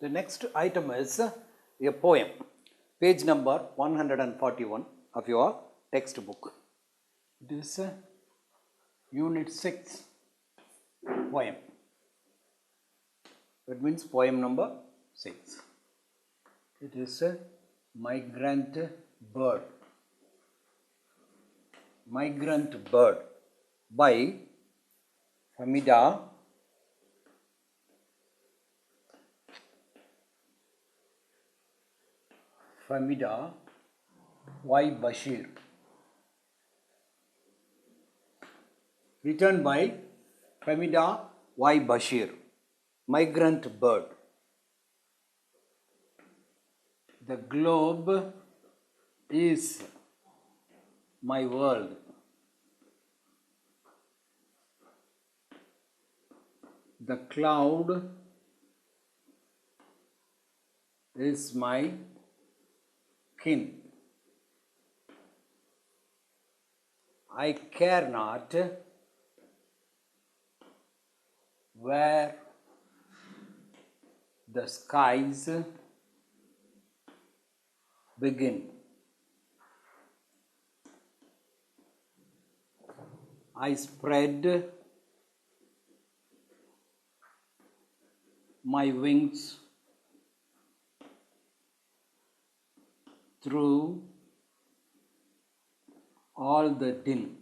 The next item is a poem, page number 141 of your textbook. It is Unit 6 poem. That means poem number 6. It is Migrant Bird. Migrant Bird by Famida Y. Bashir. Written by Famida Y. Bashir. Migrant Bird. The globe is my world. The cloud is my kin. I care not where the skies begin. I spread my wings through all the din.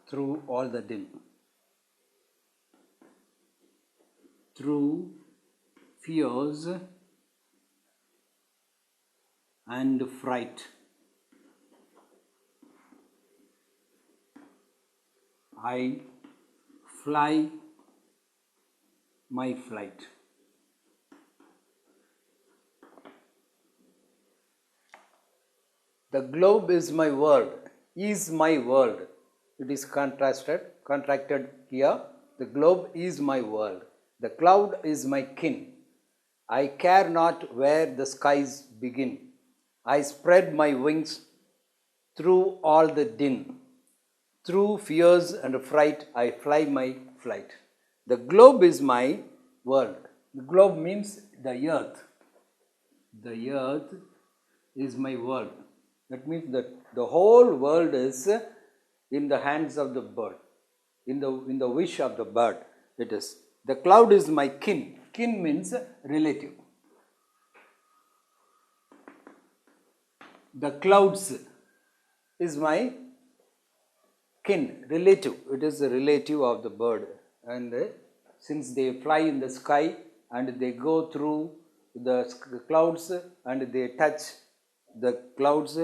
Through all the din. Through fears and fright. I fly my flight. The globe is my world, is my world. It is contracted here. The globe is my world. The cloud is my kin. I care not where the skies begin. I spread my wings through all the din. Through fears and fright, I fly my flight. The globe is my world. The globe means the earth. The earth is my world. That means that the whole world is in the hands of the bird, in the wish of the bird. It is. The cloud is my kin. Kin means relative. The clouds is my kin, relative. It is a relative of the bird. And since they fly in the sky and they go through the clouds and they touch the clouds,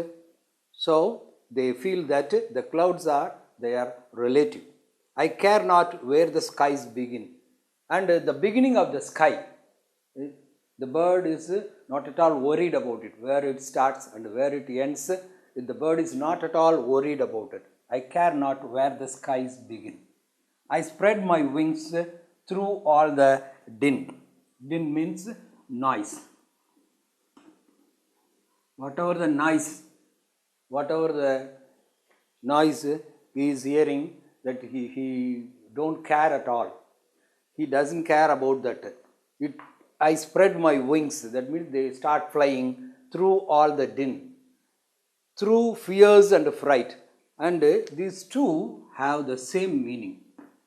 so they feel that the clouds are relative. I care not where the skies begin. And the beginning of the sky, the bird is not at all worried about it, where it starts and where it ends. The bird is not at all worried about it. I care not where the skies begin. I spread my wings through all the din. Din means noise. Whatever the noise he is hearing, that he don't care at all. He doesn't care about that. I spread my wings. That means they start flying through all the din. Through fears and fright. And these two have the same meaning.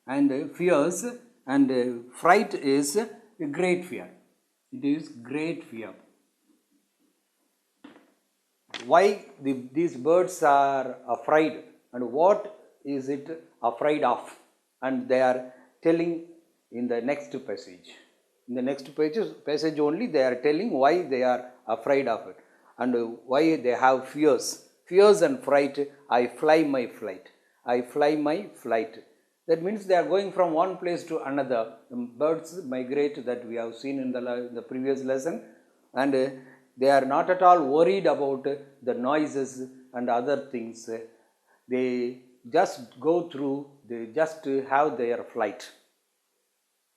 And fears and fright is a great fear. It is great fear. Why these birds are afraid and what is it afraid of? And they are telling in the next passage. In the next passage only they are telling why they are afraid of it and why they have fears. Fears and fright, I fly my flight. I fly my flight. That means they are going from one place to another. Birds migrate, that we have seen in the previous lesson, and they are not at all worried about the noises and other things. They just go through, they just have their flight.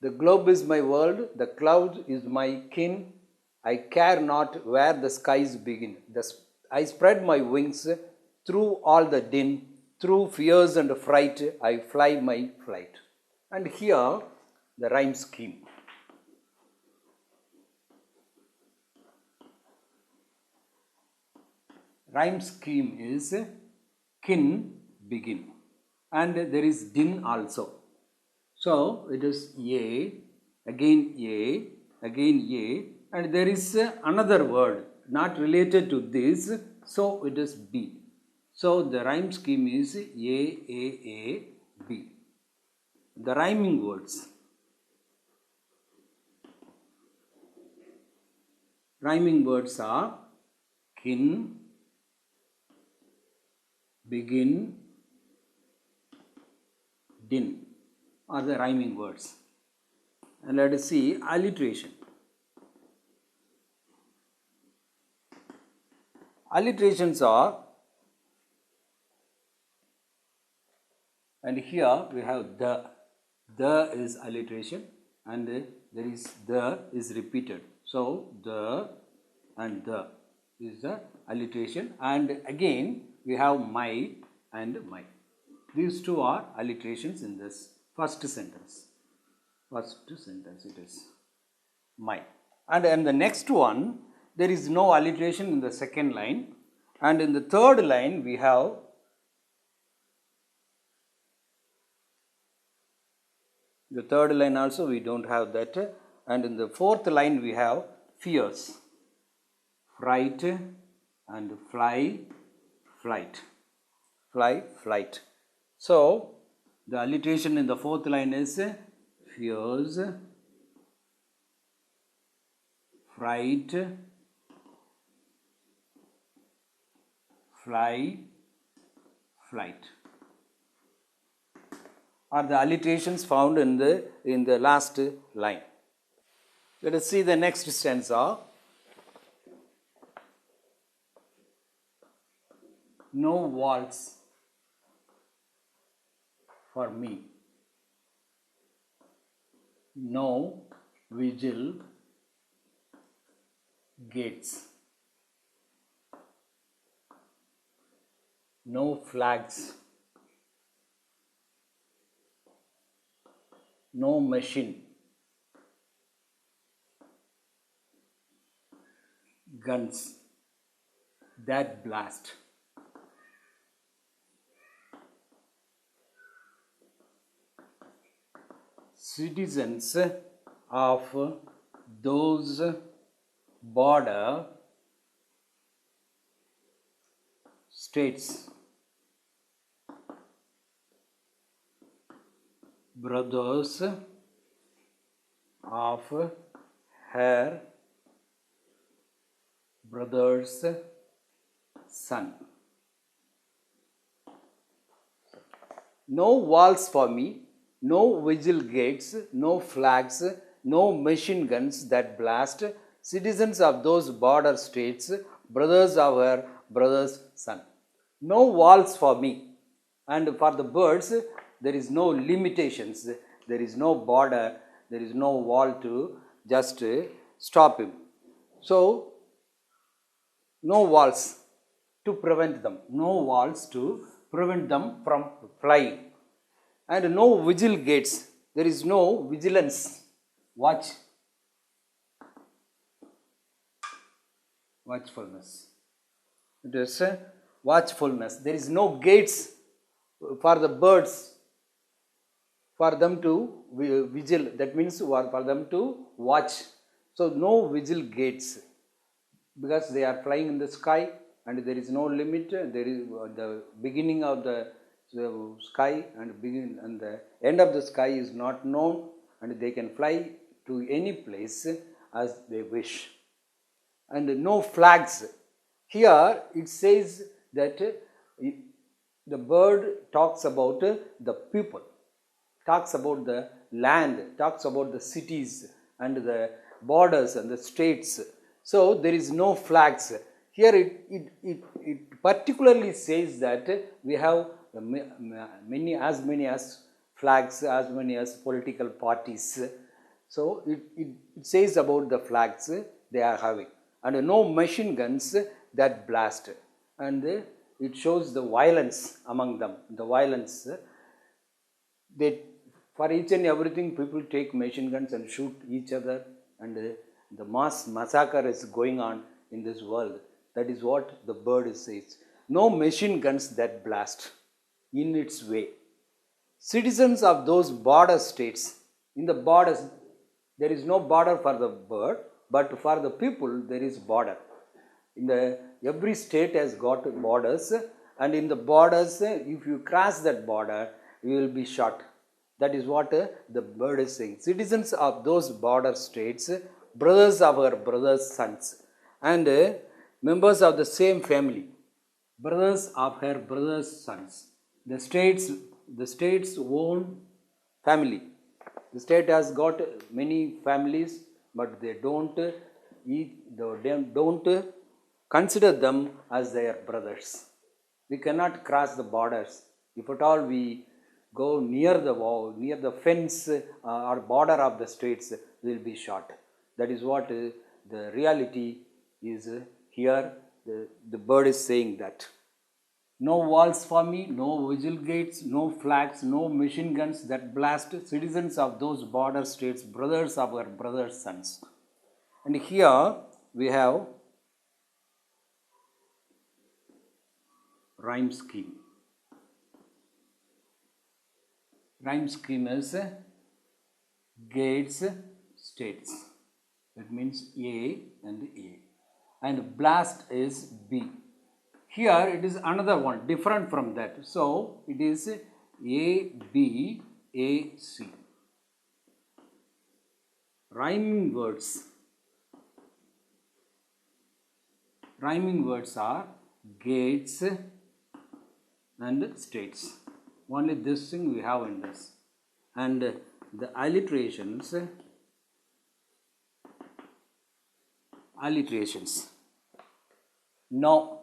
The globe is my world, the cloud is my kin. I care not where the skies begin. I spread my wings through all the din. Through fears and fright, I fly my flight. And here the rhyme scheme. Rhyme scheme is kin, begin, and there is din also. So it is a, again a, again a, and there is another word not related to this, so it is b. So the rhyme scheme is a, b. The rhyming words. Rhyming words are kin, begin, din are the rhyming words. And let us see alliteration. Alliterations are, and here we have the is alliteration, and there is the is repeated. So the and the is the alliteration, and again we have my and my. These two are alliterations in this first sentence. First sentence it is my. And in the next one, there is no alliteration in the second line. And in the third line, we have the third line also we don't have that. And in the fourth line, we have fierce, fright, and fly, flight. Fly, flight. So, the alliteration in the fourth line is fierce, fright, fly, flight are the alliterations found in the last line. Let us see the next stanza. No walls for me, no vigil gates, no flags, no machine guns that blast. Citizens of those border states, brothers of her brother's son. No walls for me, no vigil gates, no flags, no machine guns that blast. Citizens of those border states, brothers of her brother's son. No walls for me. And for the birds, there is no limitations. There is no border. There is no wall to just stop him. So, no walls to prevent them. No walls to prevent them from flying. And no vigil gates. There is no vigilance. Watchfulness. It is watchfulness. There is no gates for the birds for them to vigil. That means for them to watch. So no vigil gates because they are flying in the sky and there is no limit. There is the beginning of the sky and the end of the sky is not known, and they can fly to any place as they wish. And no flags. Here it says that the bird talks about the people, talks about the land, talks about the cities and the borders and the states. So there is no flags. Here it particularly says that we have many as flags, as many as political parties. So it says about the flags they are having. And no machine guns that blast. And it shows the violence among them. The violence. For each and everything, people take machine guns and shoot each other, and the mass massacre is going on in this world. That is what the bird says. No machine guns that blast in its way. Citizens of those border states, in the borders, there is no border for the bird, but for the people, there is border. Every state has got borders, and in the borders, if you cross that border, you will be shot. That is what the bird is saying. Citizens of those border states, brothers of our brothers' sons, and members of the same family, brothers of her brothers' sons. The state's own family. The state has got many families, but they don't consider them as their brothers. We cannot cross the borders. If at all we go near the wall, near the fence or border of the states, we will be shot. That is what the reality is here. The bird is saying that. No walls for me, no vigil gates, no flags, no machine guns that blast. Citizens of those border states, brothers of our brothers' sons. And here we have rhyme scheme. Rhyme scheme is gates, states. That means A and A. And blast is B. Here it is another one, different from that. So it is A, B, A, C. Rhyming words. Rhyming words are gates and states. Only this thing we have in this. And the alliterations. No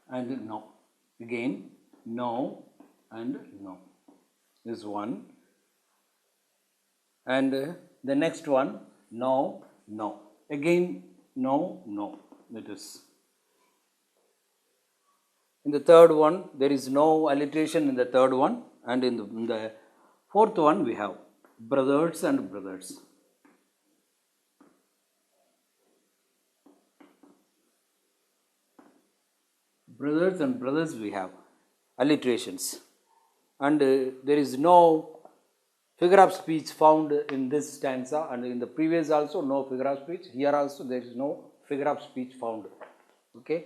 and no. Again, no and no is one. And the next one, no, no. Again, no, no. It is. In the third one, there is no alliteration in the third one. And in the fourth one, we have brothers and brothers. Brothers and brothers we have alliterations, and there is no figure of speech found in this stanza, and in the previous also no figure of speech. Here also there is no figure of speech found. Okay.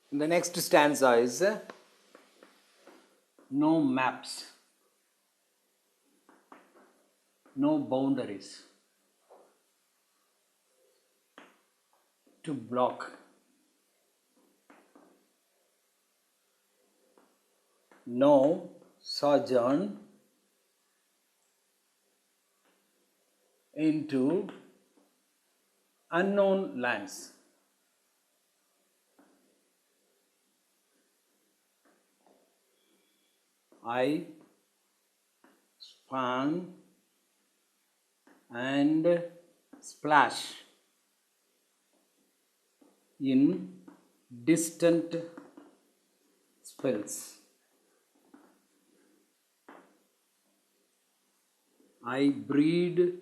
And the next stanza is no maps, no boundaries to block. No sojourn into unknown lands. I span and splash in distant spells. I breed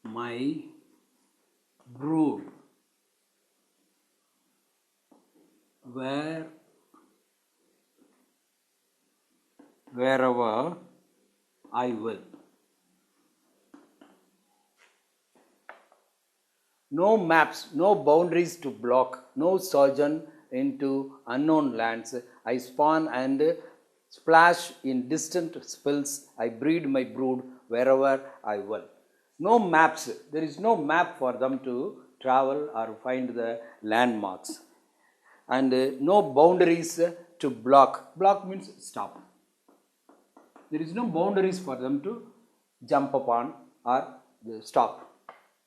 my brood wherever I will. No maps, no boundaries to block, no sojourn into unknown lands. I spawn and splash in distant spills. I breed my brood wherever I will. No maps. There is no map for them to travel or find the landmarks. And no boundaries to block. Block means stop. There is no boundaries for them to jump upon or stop.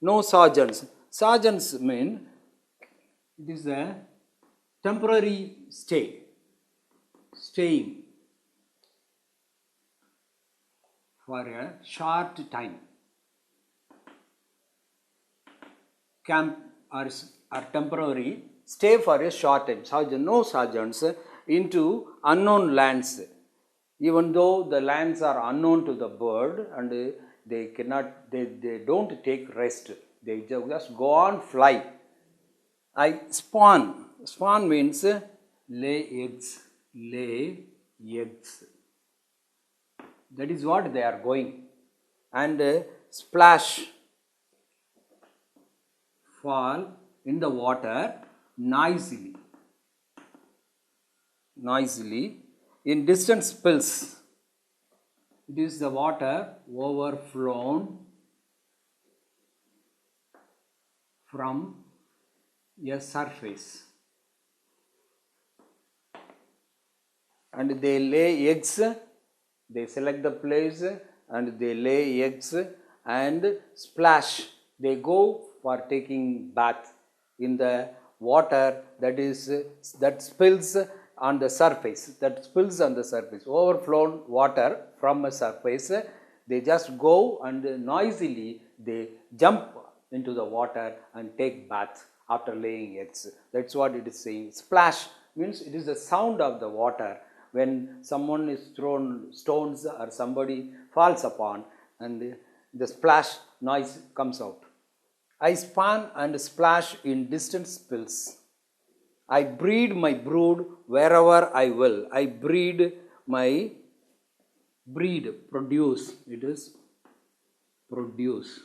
No sojourns. Sojourns mean it is a temporary stay. Staying for a short time. Camp or temporary, stay for a short time. No sojourns into unknown lands. Even though the lands are unknown to the bird and they don't take rest. They just go on fly. I spawn. Spawn means lay eggs. Lay eggs. That is what they are going. And splash. Fall in the water noisily. Noisily. In distant spills. It is the water overflown from a surface. And they lay eggs. They select the place and they lay eggs and splash. They go for taking bath in the water that spills on the surface. Overflown water from a surface. They just go and noisily they jump into the water and take bath after laying eggs. That's what it is saying. Splash means it is the sound of the water when someone is thrown stones or somebody falls upon and the splash noise comes out. I span and splash in distant spills. I breed my brood wherever I will. I breed my produce. It is produce.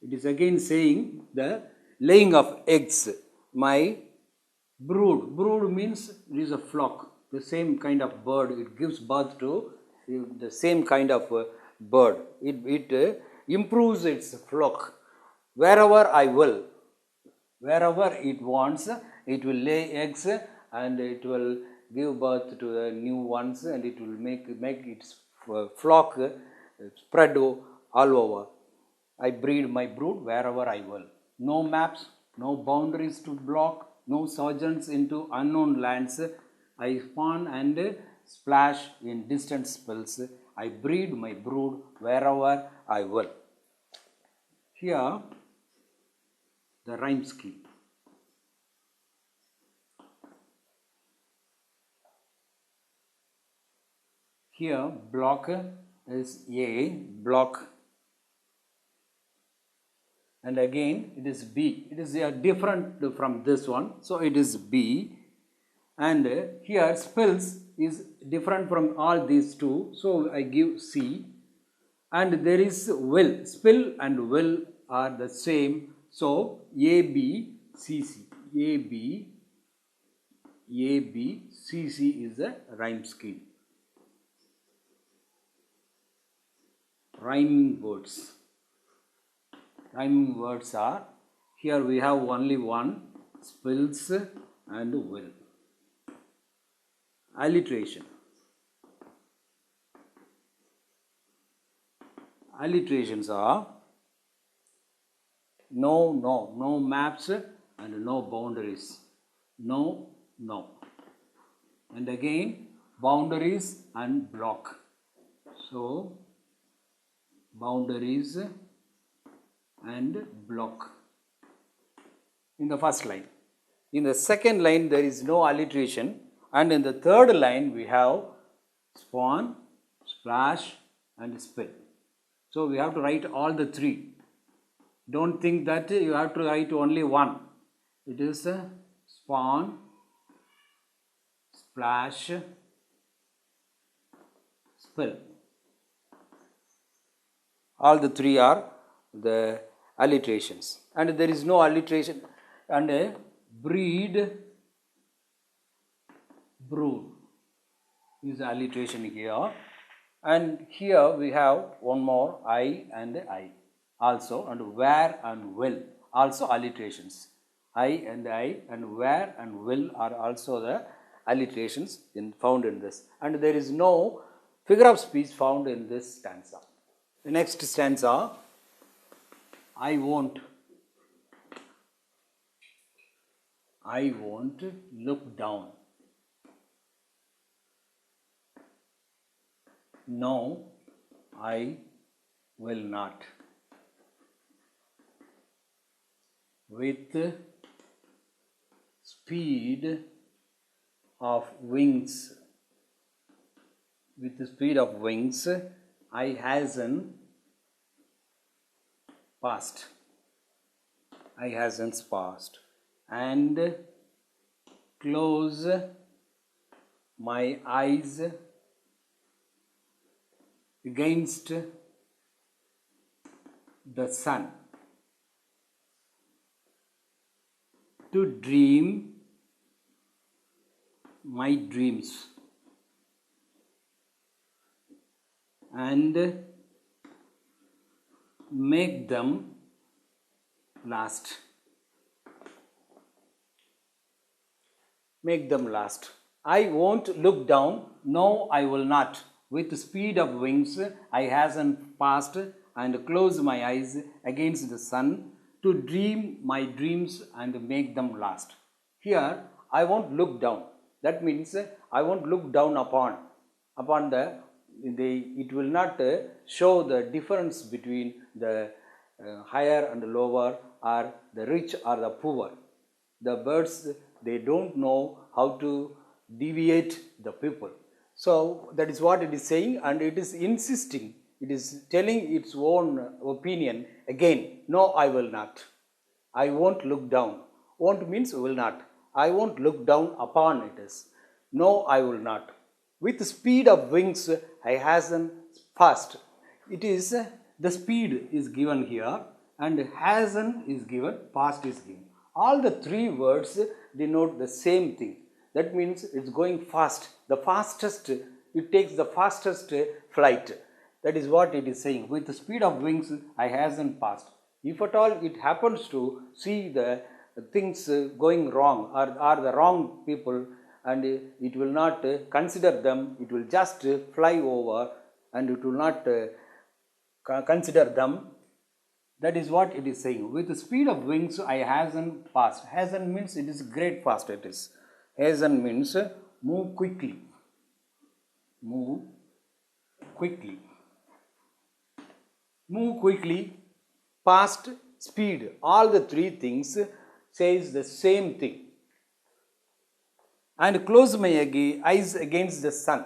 It is again saying the laying of eggs. My brood. Brood means it is a flock. The same kind of bird. It gives birth to the same kind of bird. It improves its flock. Wherever I will. Wherever it wants, it will lay eggs and it will give birth to the new ones and it will make its flock spread all over. I breed my brood wherever I will. No maps, no boundaries to block, no sojourns into unknown lands. I spawn and splash in distant spills. I breed my brood wherever I will. Here, the rhyme scheme. Here, block is A, block, and again it is B. It is different from this one, so it is B. And here, spills is different from all these two, so I give C. And there is will. Spill and will are the same. So A, B, C, C. A, B, C, C is a rhyme scheme. Rhyming words. Rhyming words are, here we have only one, spills and will. Alliteration. Alliterations are no maps and no boundaries. No. And again, boundaries and block. So, boundaries and block in the first line. In the second line, there is no alliteration. And in the third line, we have spawn, splash and spill. So, we have to write all the three. Don't think that you have to write only one. It is spawn, splash, spill. All the three are the alliterations. And there is no alliteration. And breed, brood is the alliteration here. And here we have one more, I and I also, and where and will also alliterations. I and where and will are also the alliterations found in this. And there is no figure of speech found in this stanza. The next stanza, I won't look down. No, I will not. With speed of wings, with the speed of wings, I hasten past. I hastens past and close my eyes against the sun to dream my dreams and make them last. Make them last. I won't look down, no, I will not. With speed of wings, I hasten past and close my eyes against the sun to dream my dreams and make them last. Here, I won't look down. That means I won't look down upon it will not show the difference between the higher and lower, or the rich or the poor. The birds, they don't know how to deviate the people. So that is what it is saying, and it is insisting. It is telling its own opinion again. No, I will not. I won't look down. Won't means will not. I won't look down upon it is. No, I will not. With speed of wings, I hasten fast. It is the speed is given here, and hasten is given, past is given. All the three words denote the same thing. That means it's going fast. The fastest, it takes the fastest flight. That is what it is saying. With the speed of wings, I hasten past. If at all it happens to see the things going wrong, or the wrong people, and it will not consider them, it will just fly over and it will not consider them. That is what it is saying. With the speed of wings, I hasten past. Hasten means it is great fast. It is. Hasten means move quickly. Move quickly. Move quickly, past, speed. All the three things says the same thing. And close my eyes against the sun.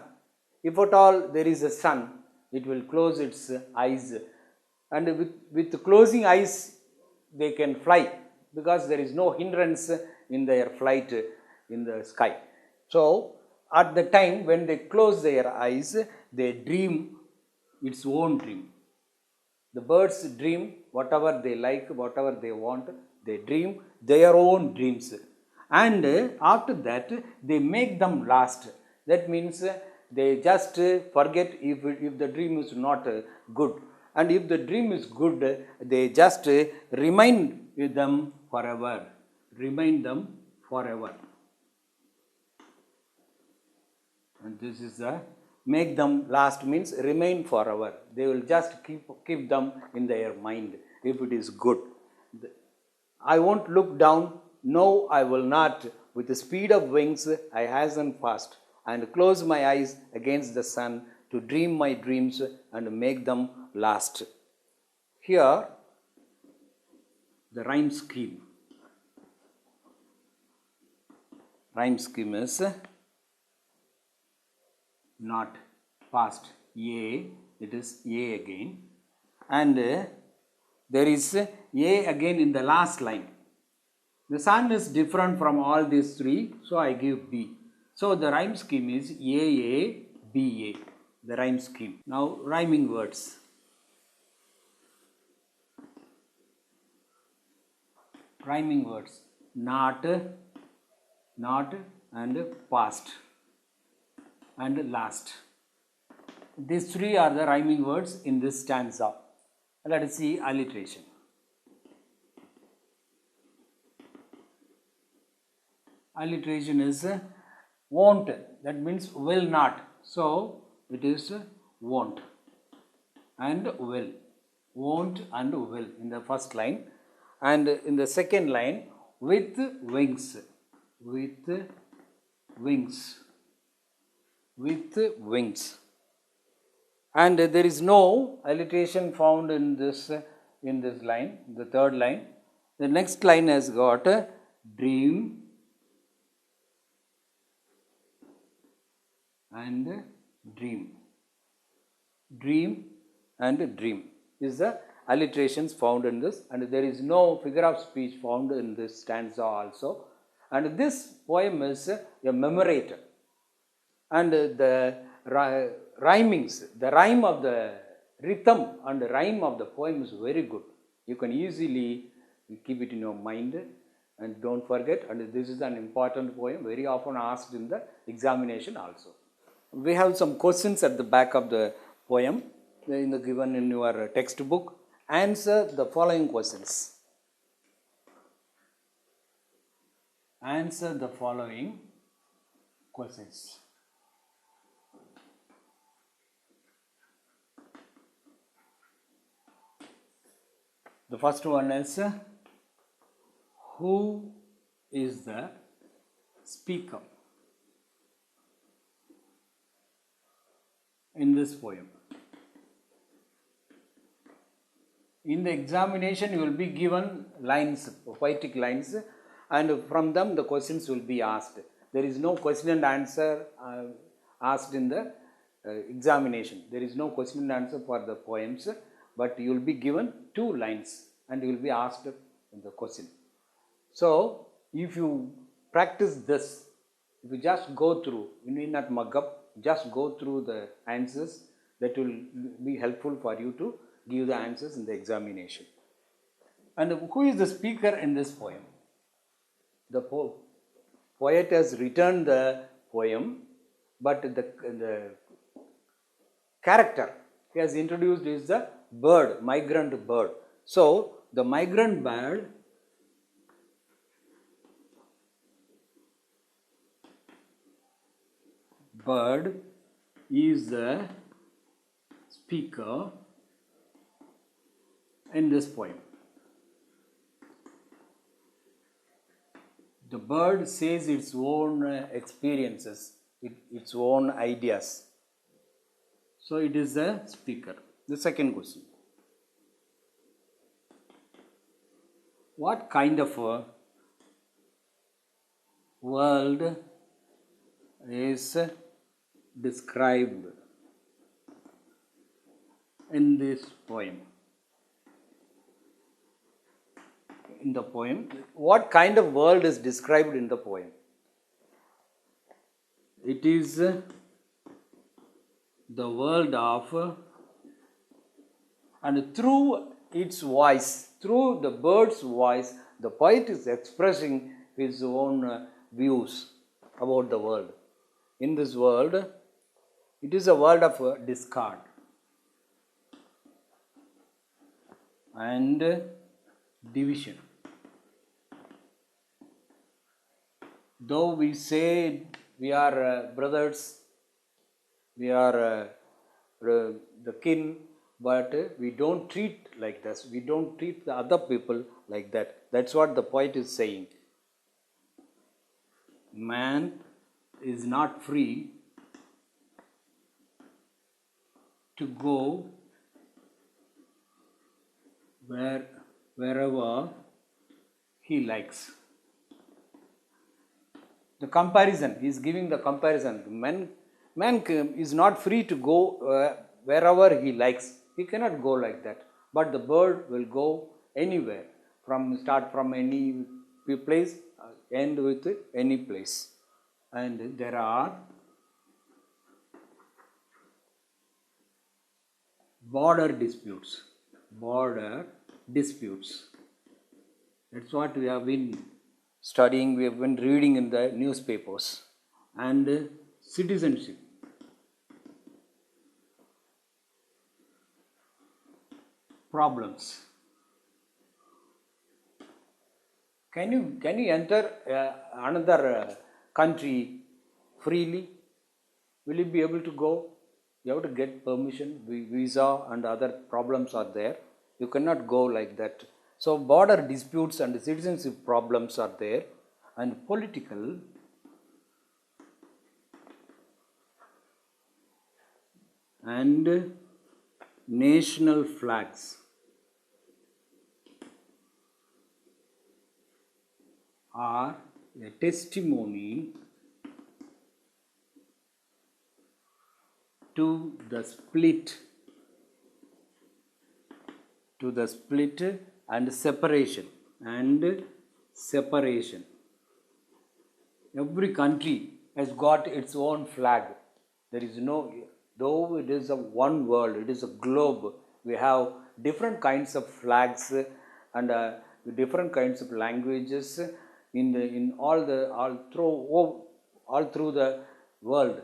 If at all there is a sun, it will close its eyes. And with closing eyes, they can fly, because there is no hindrance in their flight in the sky. So, at the time when they close their eyes, they dream its own dream. The birds dream whatever they like, whatever they want, they dream their own dreams. And after that, they make them last. That means they just forget if the dream is not good. And if the dream is good, they just remain with them forever. Remain them forever. And this is the make them last means remain forever. They will just keep them in their mind if it is good. I won't look down. No, I will not. With the speed of wings, I hasten fast and close my eyes against the sun to dream my dreams and make them last. Here, the rhyme scheme. Rhyme scheme is not past. A, it is A again. And there is A again in the last line. The sun is different from all these three, so I give B. So the rhyme scheme is AA, BA, the rhyme scheme. Now rhyming words. Rhyming words. Not, and past, and last. These three are the rhyming words in this stanza. Let us see alliteration. Alliteration is won't. That means will not. So it is won't and will. Won't and will in the first line. And in the second line, with wings. With wings. With wings. And there is no alliteration found in this line, the third line. The next line has got dream and dream. dream and dream is the alliterations found in this, and there is no figure of speech found in this stanza also. And this poem is a memorator, and the rhymings, the rhyme of the rhythm and the rhyme of the poem is very good. You can easily keep it in your mind and don't forget. And this is an important poem, very often asked in the examination also. We have some questions at the back of the poem given in your textbook. Answer the following questions. Answer the following questions. The first one is, who is the speaker in this poem? In the examination, you will be given lines, poetic lines, and from them the questions will be asked. There is no question and answer asked in the examination. There is no question and answer for the poems, but you will be given 2 lines and you will be asked in the question. So, if you practice this, if you just go through, you need not mug up, just go through the answers, that will be helpful for you to give the answers in the examination. And who is the speaker in this poem? The poet has written the poem, but the character he has introduced is the bird, migrant bird. So, the migrant bird is the speaker in this poem. The bird says its own experiences, its own ideas. So, it is the speaker. The second question. What kind of a world is described in this poem? In the poem, what kind of world is described in the poem? It is the world of, and through its voice, through the bird's voice, the poet is expressing his own views about the world. In this world, it is a world of discard and division. Though we say we are brothers, we are the kin, but we don't treat like this. We don't treat the other people like that. That's what the poet is saying. Man is not free to go wherever he likes. The comparison, he is giving the comparison. Man is not free to go wherever he likes. He cannot go like that. But the bird will go anywhere, start from any place, end with any place. And there are border disputes. That's what we have been studying, we have been reading in the newspapers. And citizenship. Problems. Can you enter another country freely? Will you be able to go? You have to get permission, visa and other problems are there. You cannot go like that. So, border disputes and citizenship problems are there, and political and national flags are a testimony to the split to the split and separation. Every country has got its own flag. There is no, though it is a one world, it is a globe. We have different kinds of flags and different kinds of languages all through the world.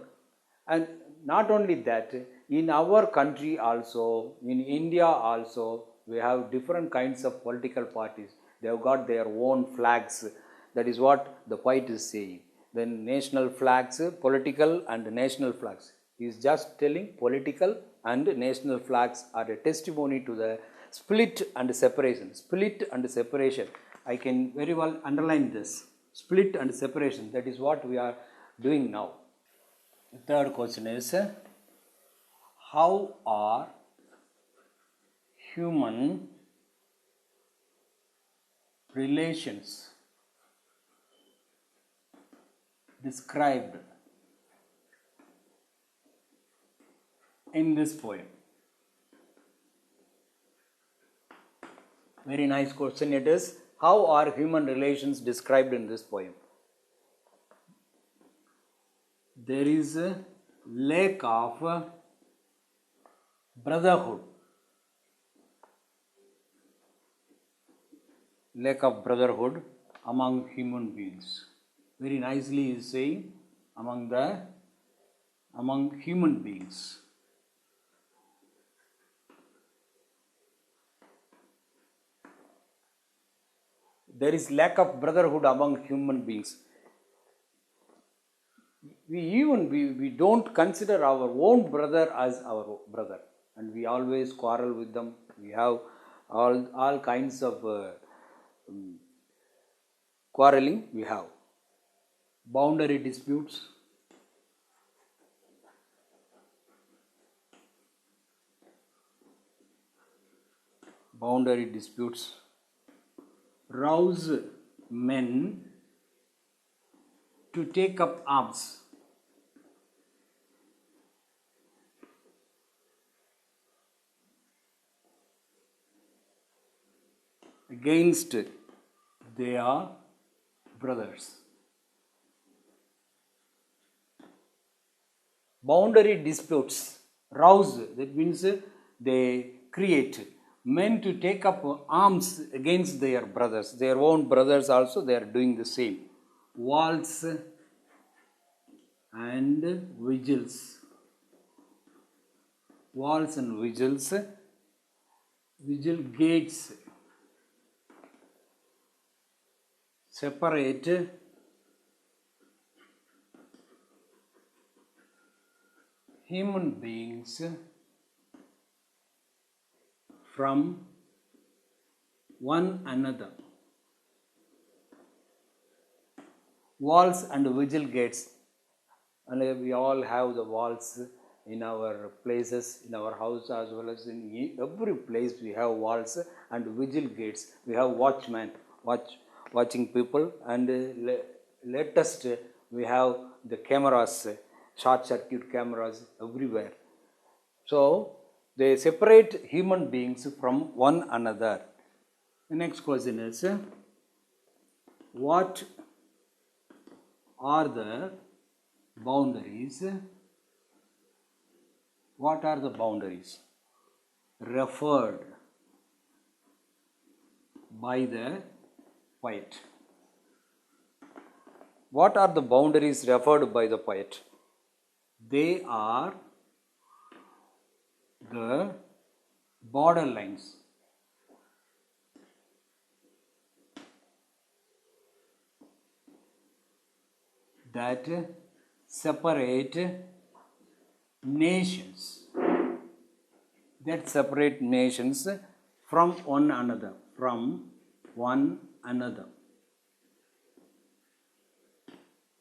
And not only that, in our country also, in India also, we have different kinds of political parties. They have got their own flags. That is what the poet is saying. The national flags, political and national flags. He is just telling political and national flags are a testimony to the split and separation. Split and separation. I can very well underline this. Split and separation. That is what we are doing now. The third question is, how are human relations described in this poem? Very nice question it is. How are human relations described in this poem? There is a lack of brotherhood. Lack of brotherhood among human beings. Very nicely is saying among human beings. There is lack of brotherhood among human beings. We don't consider our own brother as our brother, and we always quarrel with them. We have all kinds of quarreling. We have boundary disputes, rouse men to take up arms against their brothers. Boundary disputes rouse, that means they create men to take up arms against their brothers. Their own brothers also, they are doing the same. Walls and vigils. Walls and vigils. Vigil gates separate human beings from one another. Walls and vigil gates, and we all have the walls in our places, in our house as well as in every place we have walls and vigil gates. We have watchmen watching people, and latest we have the cameras, short circuit cameras everywhere. So they separate human beings from one another. The next question is, what are the boundaries? What are the boundaries referred by the poet? What are the boundaries referred by the poet? They are the borderlines that separate nations, from one another,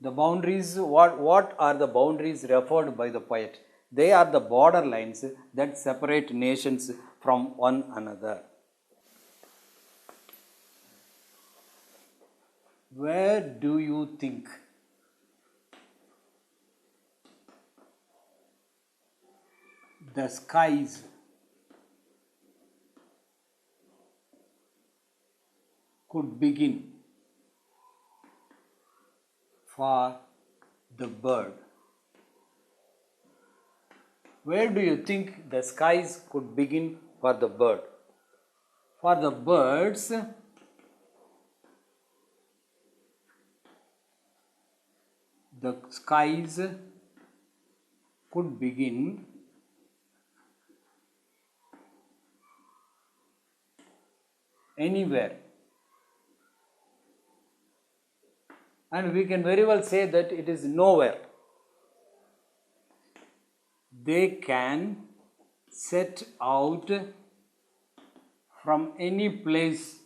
The boundaries, what are the boundaries referred by the poet? They are the borderlines that separate nations from one another. Where do you think the skies could begin for the bird? Where do you think the skies could begin for the bird? For the birds, the skies could begin anywhere. And we can very well say that it is nowhere. They can set out from any place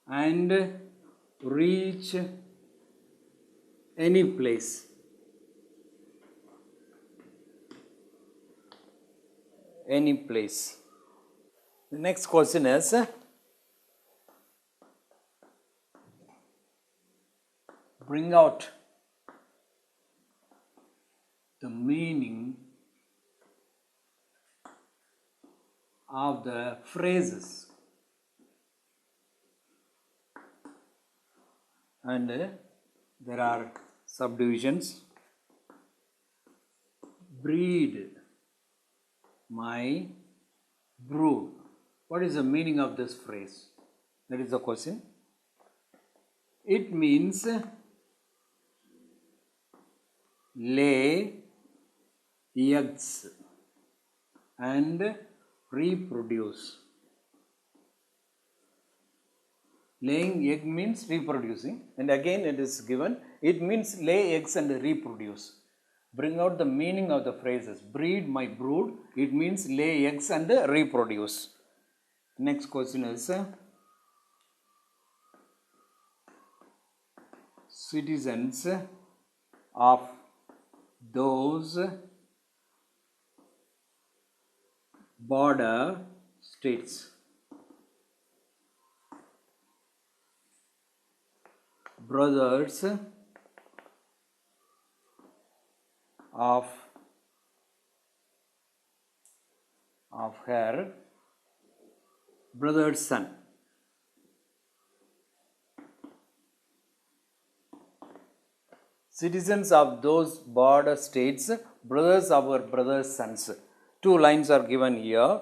and reach any place. Any place. The next question is, bring out the meaning of the phrases. And there are subdivisions. Breed my brood. What is the meaning of this phrase? That is the question. It means lay eggs and reproduce. Laying egg means reproducing, and again it is given, it means lay eggs and reproduce. Bring out the meaning of the phrases. Breed my brood, it means lay eggs and reproduce. Next question is, citizens of those border states. Brothers of her brother's son. Citizens of those border states, brothers of our brother's sons. Two lines are given here,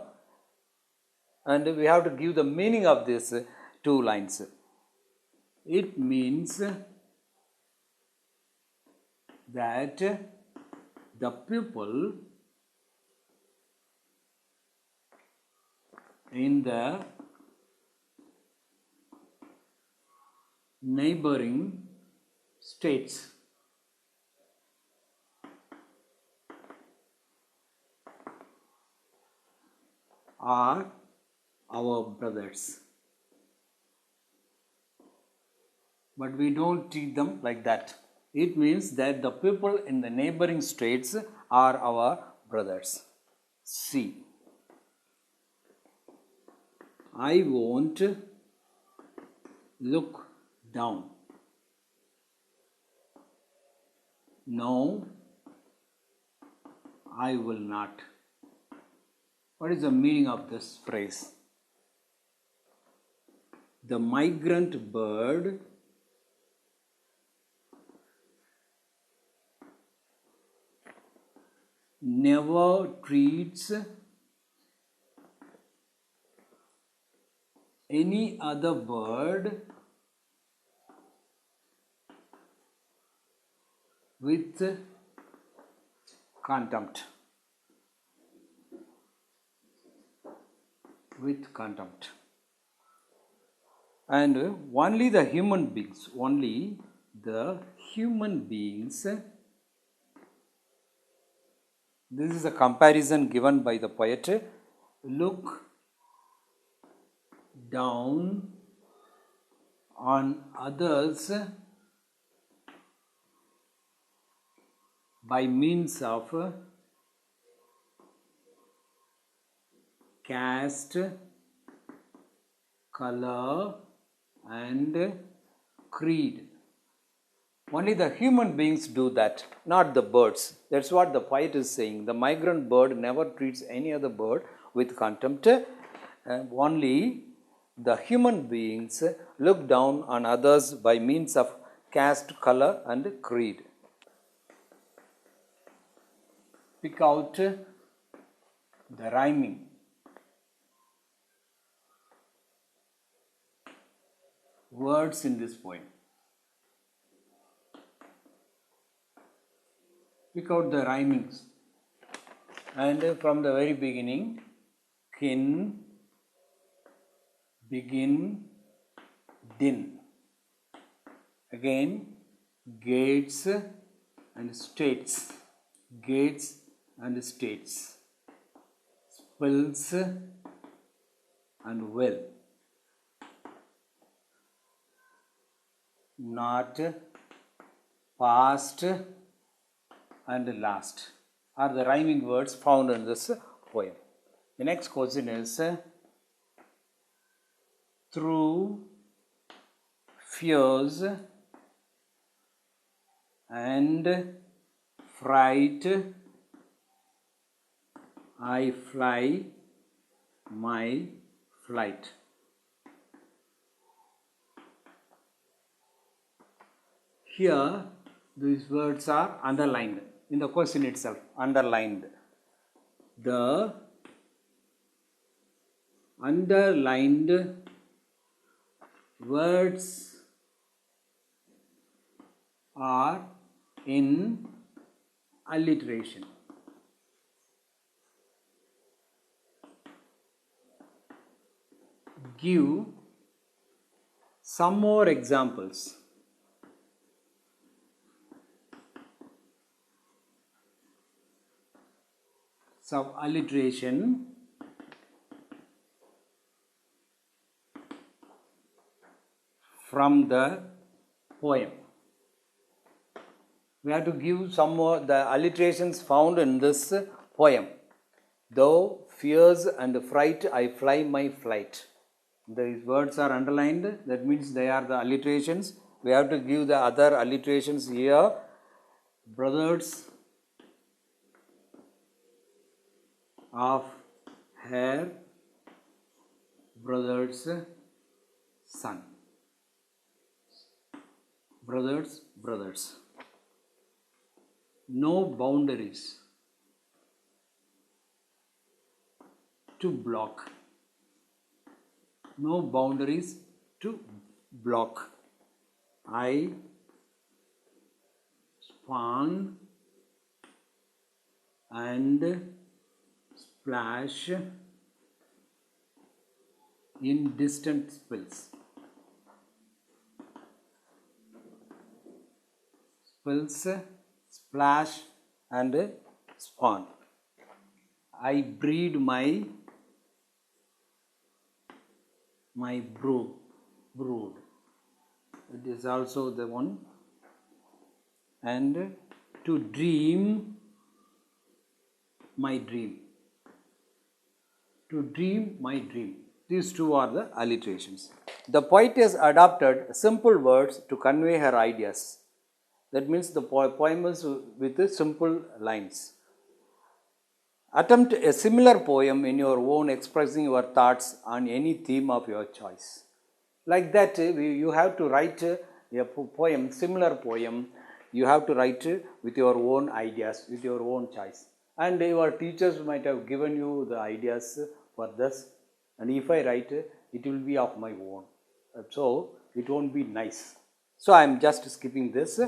and we have to give the meaning of these two lines. It means that the people in the neighboring states are our brothers. But we don't treat them like that. It means that the people in the neighboring states are our brothers. C. I won't look down. No, I will not. What is the meaning of this phrase? The migrant bird never treats any other bird with contempt. With contempt. And only the human beings, this is a comparison given by the poet, look down on others by means of caste, color and creed. Only the human beings do that, not the birds. That's what the poet is saying. The migrant bird never treats any other bird with contempt. only the human beings look down on others by means of caste, color, and creed. Pick out the rhyming words in this poem. Pick out the rhymings. And from the very beginning, kin, begin, din. Again, gates and states. Gates and states. Spills and well. Not, past, and last are the rhyming words found in this poem. The next question is, through fears and fright I fly my flight. Here these words are underlined in the question itself, underlined. The underlined words are in alliteration. Give some more examples. Of alliteration from the poem. We have to give some more the alliterations found in this poem. Though fears and fright I fly my flight. These words are underlined, that means they are the alliterations. We have to give the other alliterations here. Brothers of her brother's son. Brothers. No boundaries to block. No boundaries to block. I spawn and splash in distant spills. Spills, splash and spawn. I breed my brood. It is also the one. And to dream my dream. To dream my dream. These two are the alliterations. The poetess adopted simple words to convey her ideas. That means the poem is with simple lines. Attempt a similar poem in your own, expressing your thoughts on any theme of your choice. Like that, you have to write a poem, similar poem, you have to write with your own ideas, with your own choice. And your teachers might have given you the ideas for this, and if I write, it will be of my own. So, it won't be nice. So, I am just skipping this,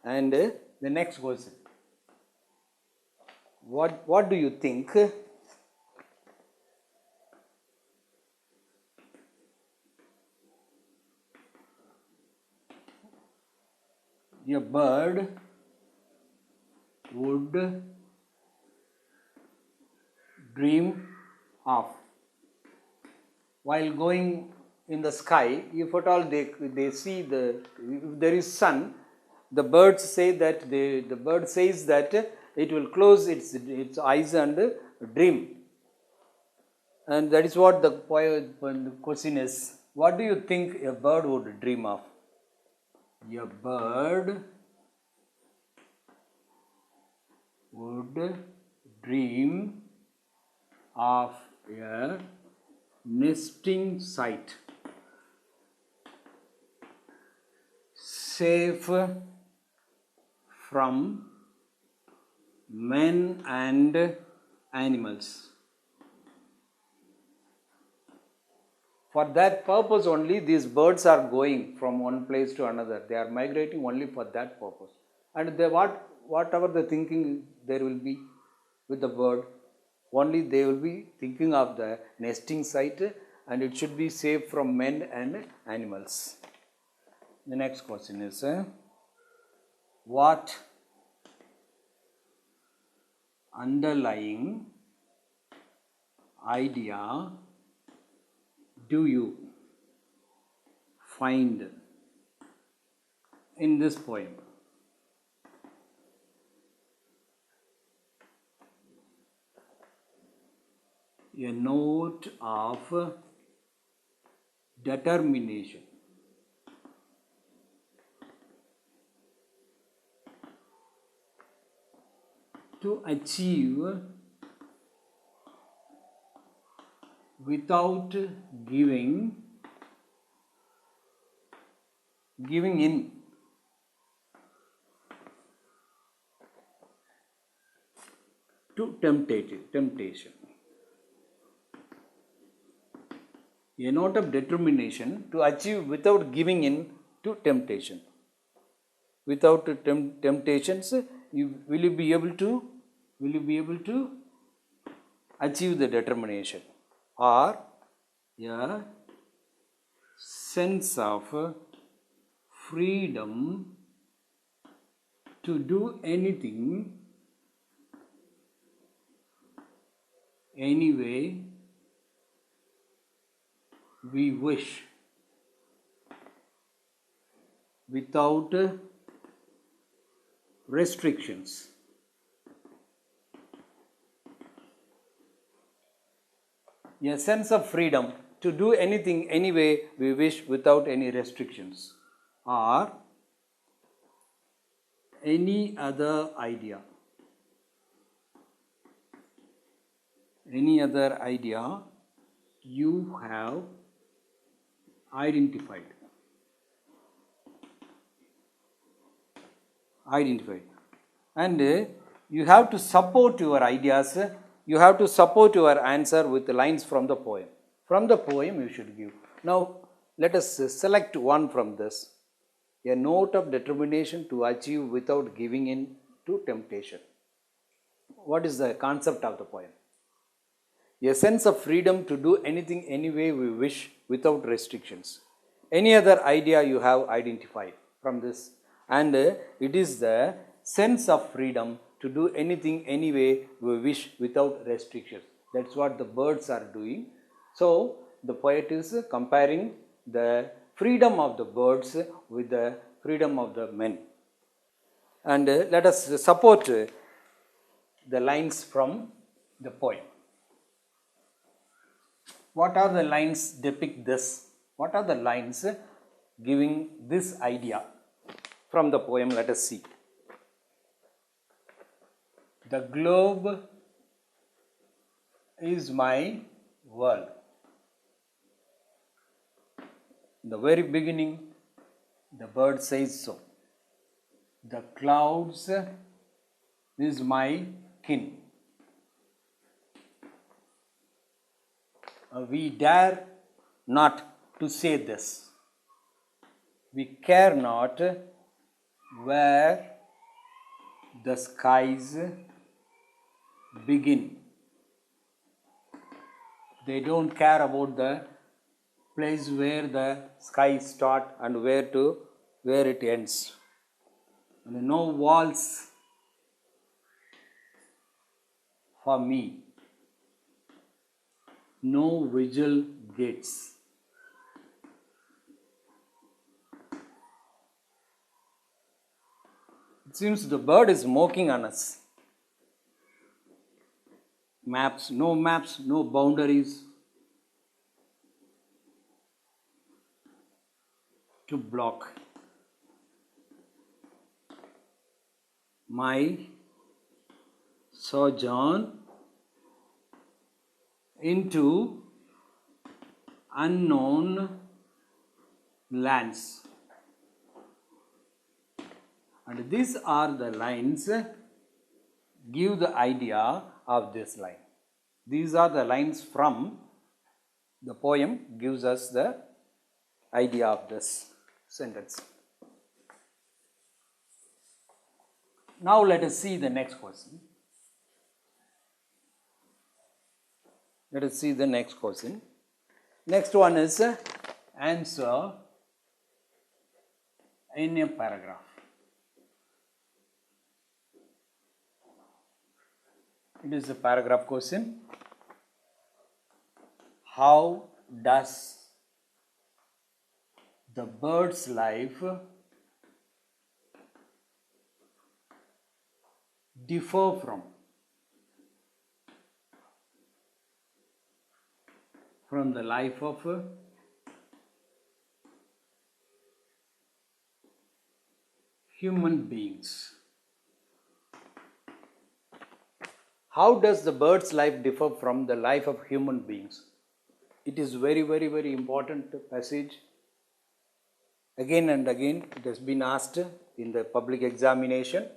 and the next question. What do you think? A bird would dream of, while going in the sky, if at all they see if there is sun, the birds say that the bird says that it will close its eyes and dream. And that is what the question is. What do you think a bird would dream of? A bird would dream of a nesting site, safe from men and animals. For that purpose only these birds are going from one place to another. They are migrating only for that purpose. And they, whatever the thinking there will be with the bird, only they will be thinking of the nesting site, and it should be safe from men and animals. The next question is, what underlying idea do you find in this poem? A note of determination to achieve without giving in to temptation. A note of determination to achieve without giving in to temptation. Without temptations, will you be able to achieve the determination, or a sense of freedom to do anything any way we wish without restrictions. A sense of freedom to do anything any way we wish without any restrictions, or any other idea. Any other idea you have identified. And you have to support your ideas, you have to support your answer with lines from the poem. From the poem you should give. Now let us select one from this. A note of determination to achieve without giving in to temptation. What is the concept of the poem? A sense of freedom to do anything any way we wish without restrictions. Any other idea you have identified from this, and it is the sense of freedom to do anything any way we wish without restrictions. That's what the birds are doing. So the poet is comparing the freedom of the birds with the freedom of the men. And let us support the lines from the poem. What are the lines depict this? What are the lines giving this idea from the poem? Let us see. The globe is my world. In the very beginning, the bird says so. The clouds is my kin. We dare not to say this. We care not where the skies begin. They don't care about the place where the skies start and where it ends. And no walls for me. No vigil gates. It seems the bird is mocking on us. Maps, no boundaries to block my sojourn into unknown lands. And these are the lines give the idea of this line. These are the lines from the poem gives us the idea of this sentence. Now let us see the next question. Let us see the next question. Next one is answer in a paragraph. It is a paragraph question. How does the bird's life differ from the life of human beings? How does the bird's life differ from the life of human beings? It is very, very, very important passage. Again and again it has been asked in the public examination.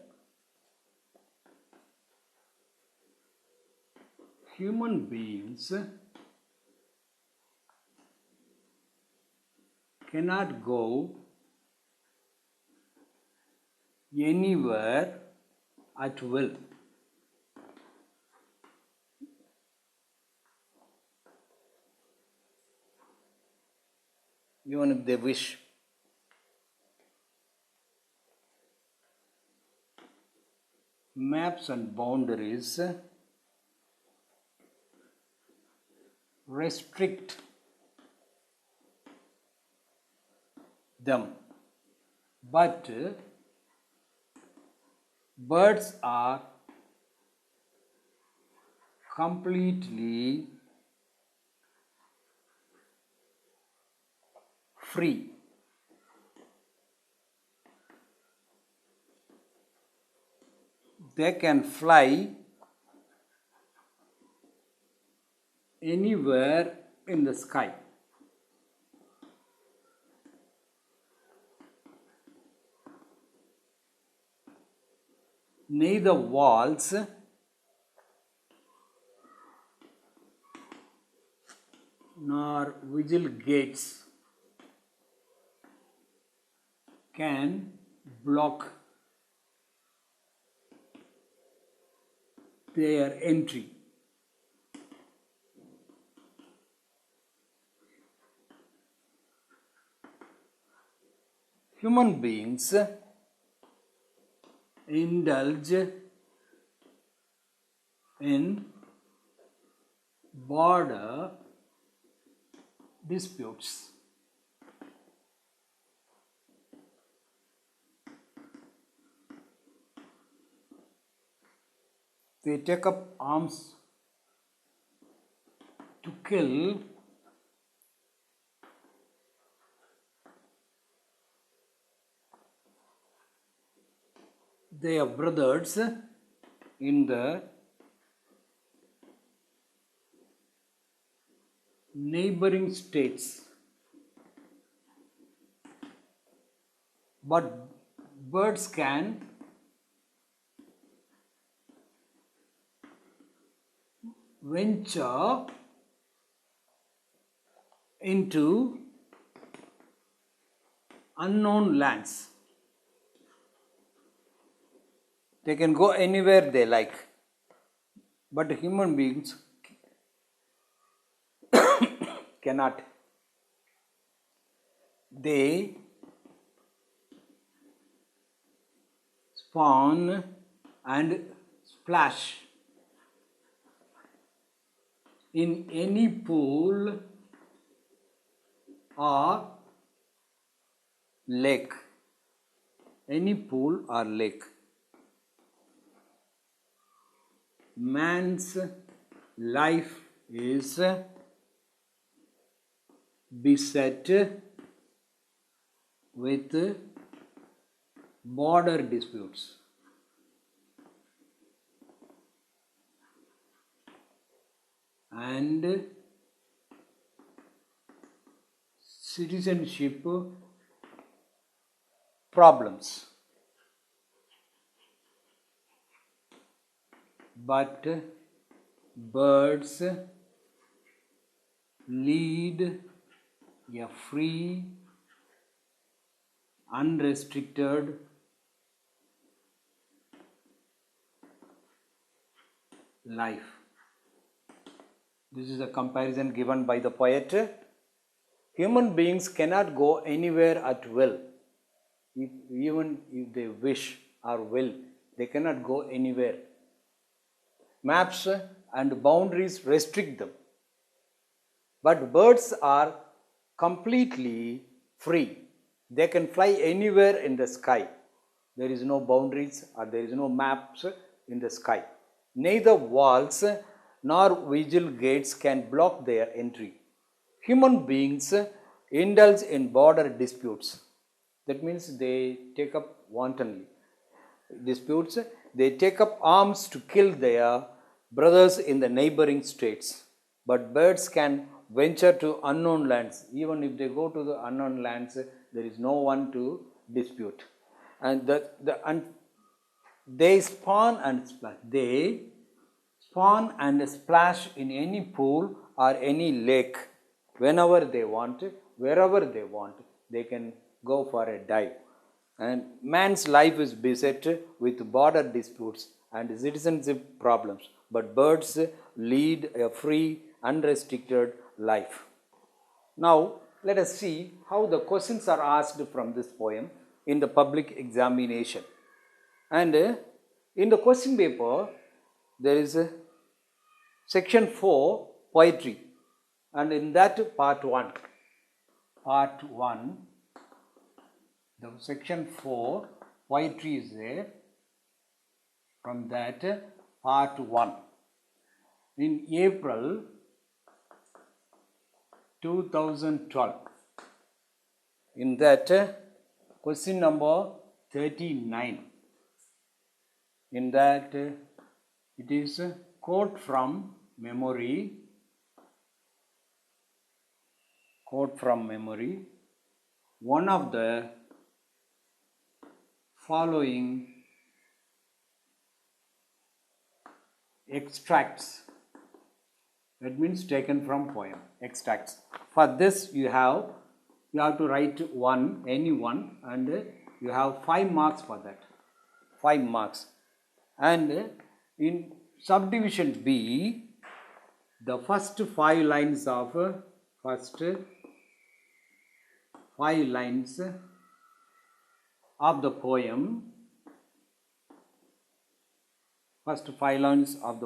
Human beings cannot go anywhere at will. Even if they wish. Maps and boundaries restrict them, but birds are completely free. They can fly anywhere in the sky. Neither walls nor vigil gates can block their entry. Human beings indulge in border disputes. They take up arms to kill their brothers in the neighboring states. But birds can venture into unknown lands. They can go anywhere they like, but human beings cannot. They spawn and splash in any pool or lake. Any pool or lake. Man's life is beset with border disputes. And citizenship problems. But birds lead a free, unrestricted life. This is a comparison given by the poet. Human beings cannot go anywhere at will. Even if they wish or will, they cannot go anywhere. Maps and boundaries restrict them. But birds are completely free. They can fly anywhere in the sky. There is no boundaries or there is no maps in the sky. Neither walls nor vigil gates can block their entry. Human beings indulge in border disputes. That means they take up wantonly disputes. They take up arms to kill their brothers in the neighboring states. But birds can venture to unknown lands. Even if they go to the unknown lands, there is no one to dispute. And they spawn and splash. They spawn and splash in any pool or any lake whenever they want, wherever they want. They can go for a dive. And man's life is beset with border disputes and citizenship problems. But birds lead a free, unrestricted life. Now, let us see how the questions are asked from this poem in the public examination. And in the question paper, there is a section 4, poetry. And in that part 1, the section 4, poetry is there. From that, part 1. In April 2012, in that question number 39, in that it is a quote from memory, one of the following extracts, that means taken from poem, extracts. For this you have to write any one, and you have 5 marks for that, 5 marks. And in subdivision B, the first 5 lines of the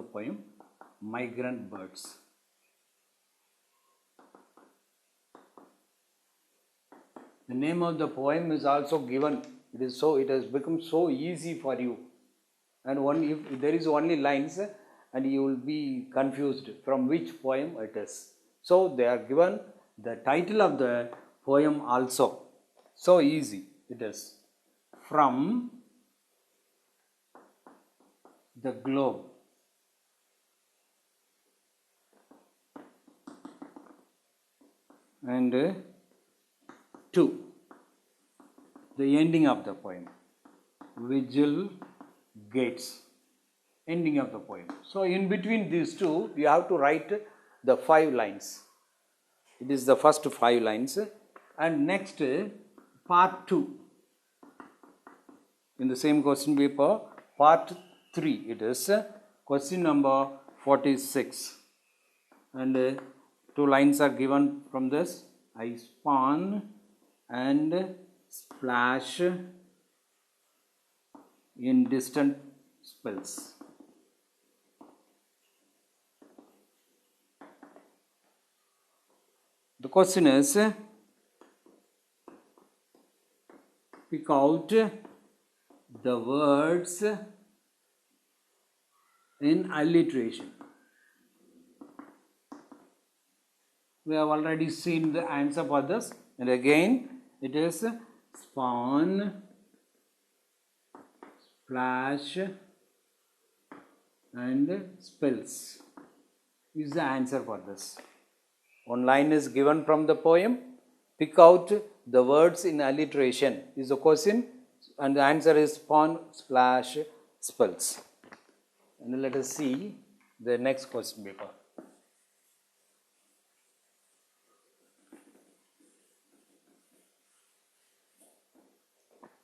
poem, Migrant Birds. The name of the poem is also given. It has become so easy for you. And if there is only lines, and you will be confused from which poem it is. So they are given the title of the poem also. So easy it is. From the globe. And to the ending of the poem, vigil gates, ending of the poem. So in between these two, you have to write the 5 lines. It is the first 5 lines. And next, part 2. In the same question paper, part 3, it is question number 46. And 2 lines are given from this. I spawn and splash in distant spells. The question is, pick out the words in alliteration. We have already seen the answer for this, and again it is spawn, splash and spells is the answer for this. One line is given from the poem Pick out the words in alliteration is the question, and the answer is spawn slash spells. And let us see the next question paper.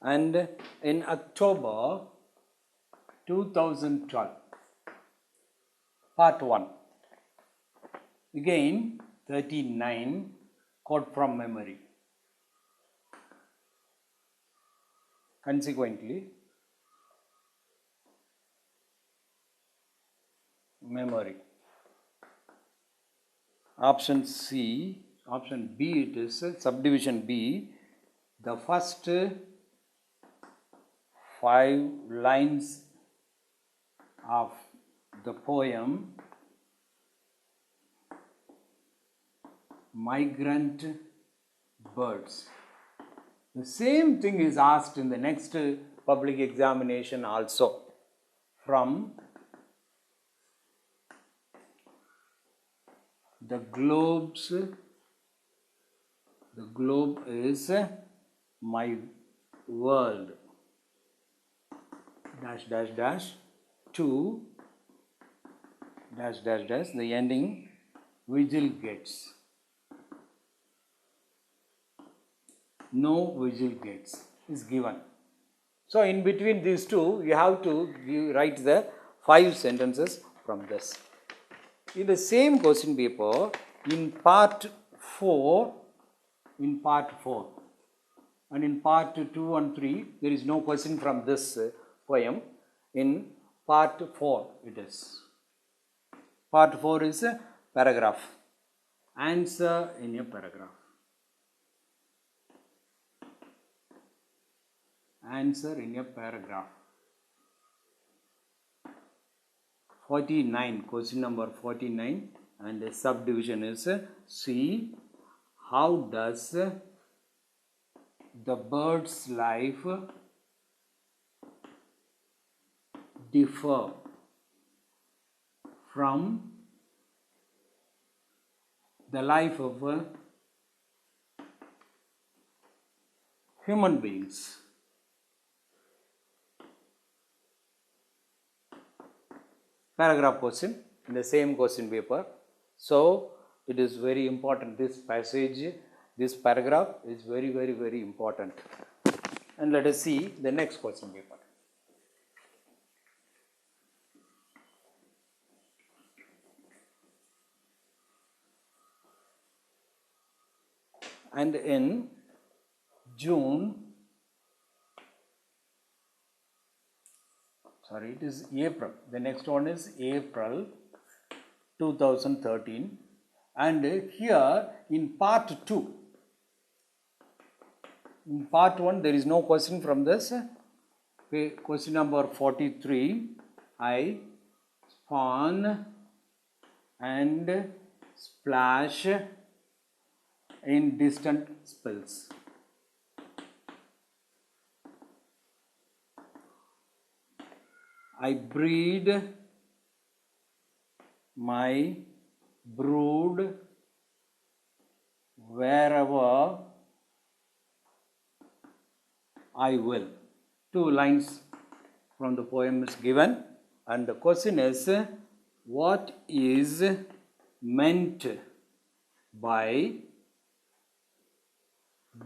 And in October 2012, part 1, again 39, quote from memory. Consequently, memory. Option C, option B, it is subdivision B. The first 5 lines of the poem Migrant Birds. The same thing is asked in the next public examination also. From the globe is my world, dash dash dash, to dash dash dash, the ending vigil gets. No vigil gets is given. So in between these two, you have to write the 5 sentences from this. In the same question paper, in part 4, and in part 2 and 3, there is no question from this poem. In part 4, it is. Part 4 is a paragraph. Answer in a paragraph. Answer in a paragraph. 49, question number 49, and the subdivision is C. How does the bird's life differ from the life of human beings? Paragraph question in the same question paper. So it is very important, this passage, this paragraph is very, very, very important. And let us see the next question paper. And in it is April. The next one is April 2013. And here in part 2, in part 1, there is no question from this. Question number 43, I spawn and splash in distant spells. I breed my brood wherever I will. 2 lines from the poem is given, and the question is, what is meant by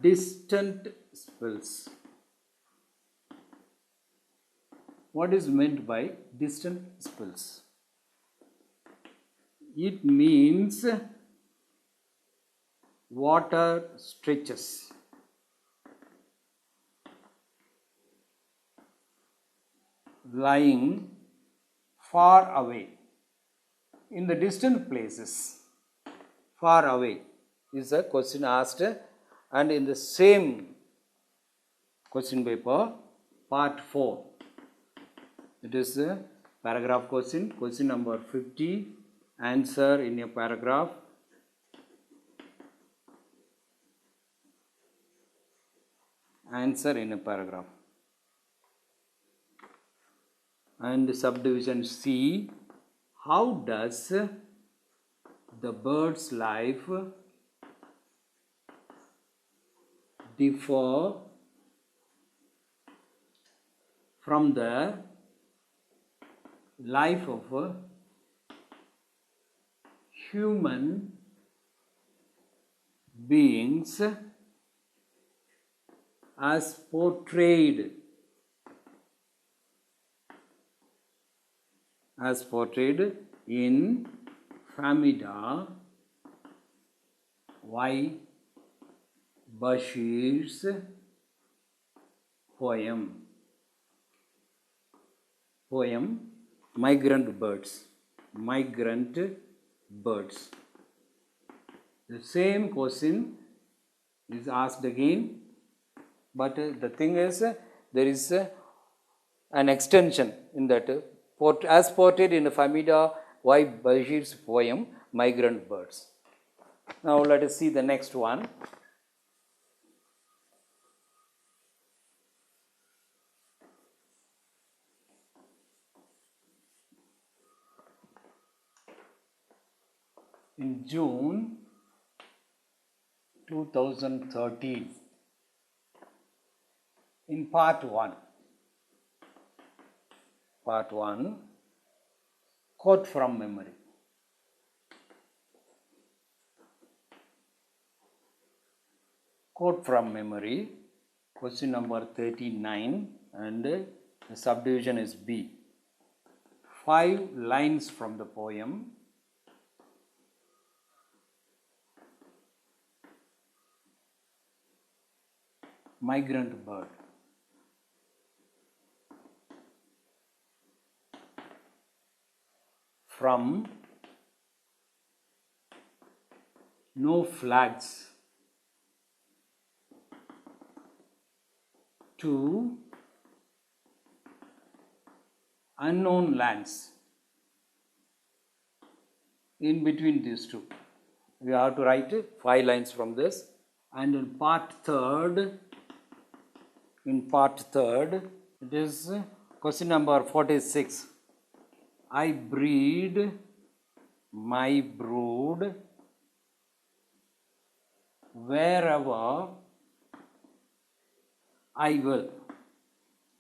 distant spells? What is meant by distant spells? It means water stretches lying far away. In the distant places, far away is a question asked, and in the same question paper, part 4, it is a paragraph question, question number 50, answer in a paragraph. Answer in a paragraph. And subdivision C, how does the bird's life differ from the life of human beings as portrayed in Hamida Y. Bashir's poem Migrant Birds. The same question is asked again, but the thing is there is an extension in that as portrayed in Hamida Y. Bashir's poem Migrant Birds. Now let us see the next one. In June 2013, in part 1, quote from memory. Quote from memory, question number 39, and the subdivision is B. 5 lines from the poem. Migrant Bird. From no flags to unknown lands. In between these two, we have to write 5 lines from this. And in part third, it is question number 46. I breed my brood wherever I will.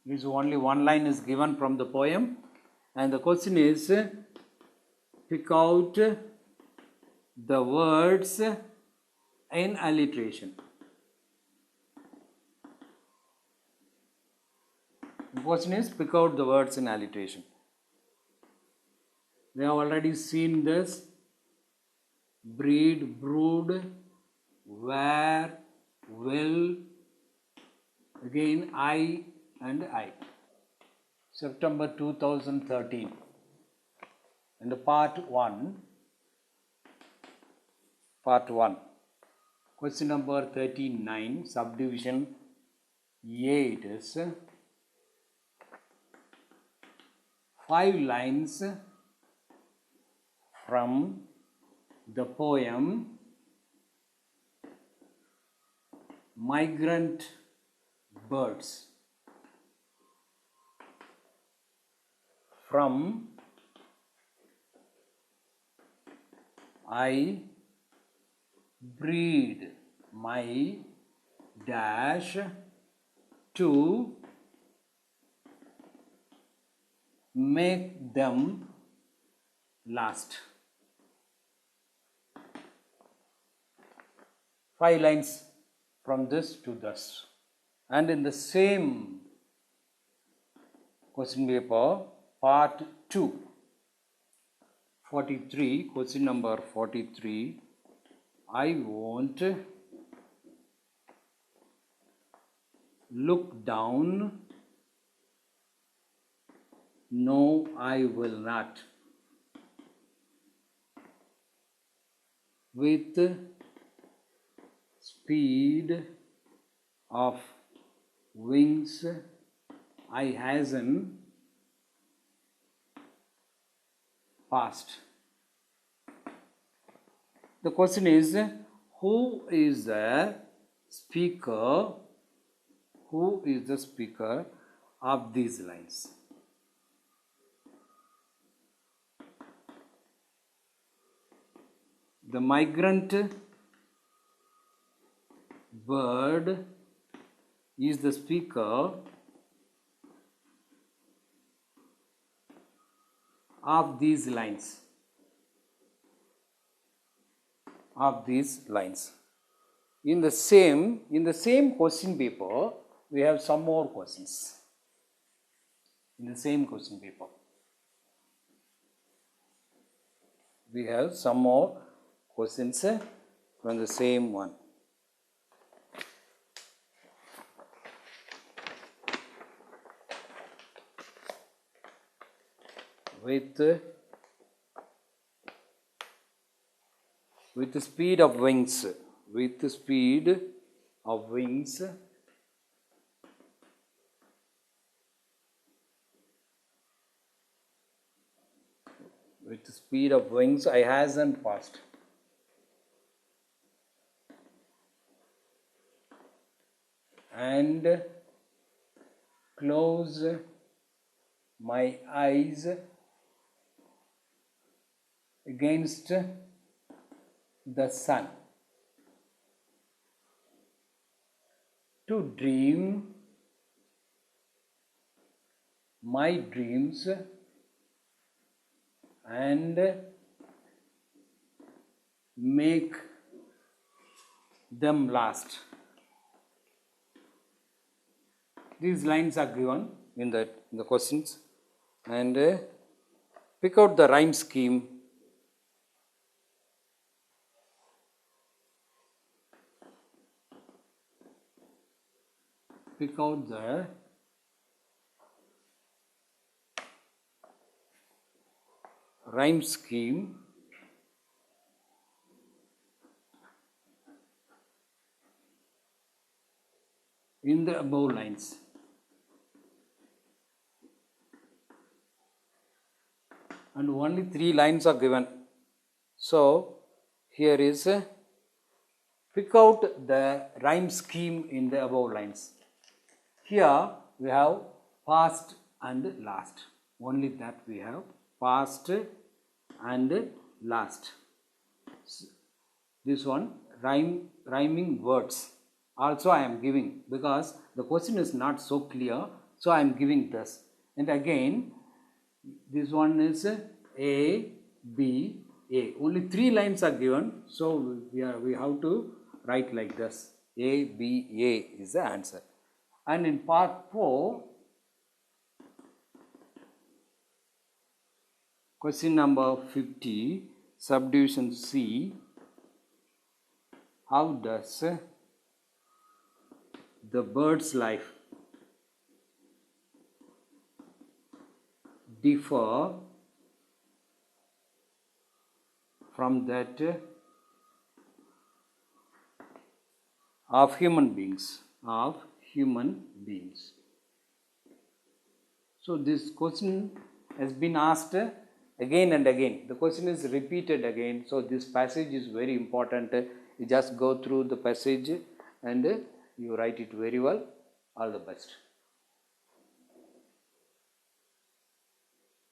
This only one line is given from the poem, and the question is pick out the words in alliteration. The question is pick out the words in alliteration. We have already seen this. Breed, brood, where, will, again I and I. September 2013. And part 1. Question number 39, subdivision A, it is 5 lines from the poem Migrant Birds. From I breed my dash to make them last. 5 lines from this to thus. And in the same question paper, part 2, 43, question number 43, I won't look down, no, I will not. With speed of wings, I hasten past. The question is, who is the speaker? Who is the speaker of these lines? The migrant bird is the speaker of these lines. In the same question paper, we have some more questions. In the same question paper, we have some more questions from the same one. With the speed of wings, with the speed of wings, I hasn't passed. And close my eyes against the sun to dream my dreams and make them last. These lines are given in the questions, and pick out the rhyme scheme. Pick out the rhyme scheme in the above lines. And only 3 lines are given. So here is pick out the rhyme scheme in the above lines. Here we have past and last. Only that we have past and last. This one rhyming words also I am giving, because the question is not so clear, so I am giving this. And again, this one is A, B, A. Only 3 lines are given, so we have to write like this. A, B, A is the answer. And in part 4, question number 50, subdivision C, how does the bird's life differ from that of human beings? So this question has been asked again and again. The question is repeated again. So this passage is very important. You just go through the passage and you write it very well. All the best.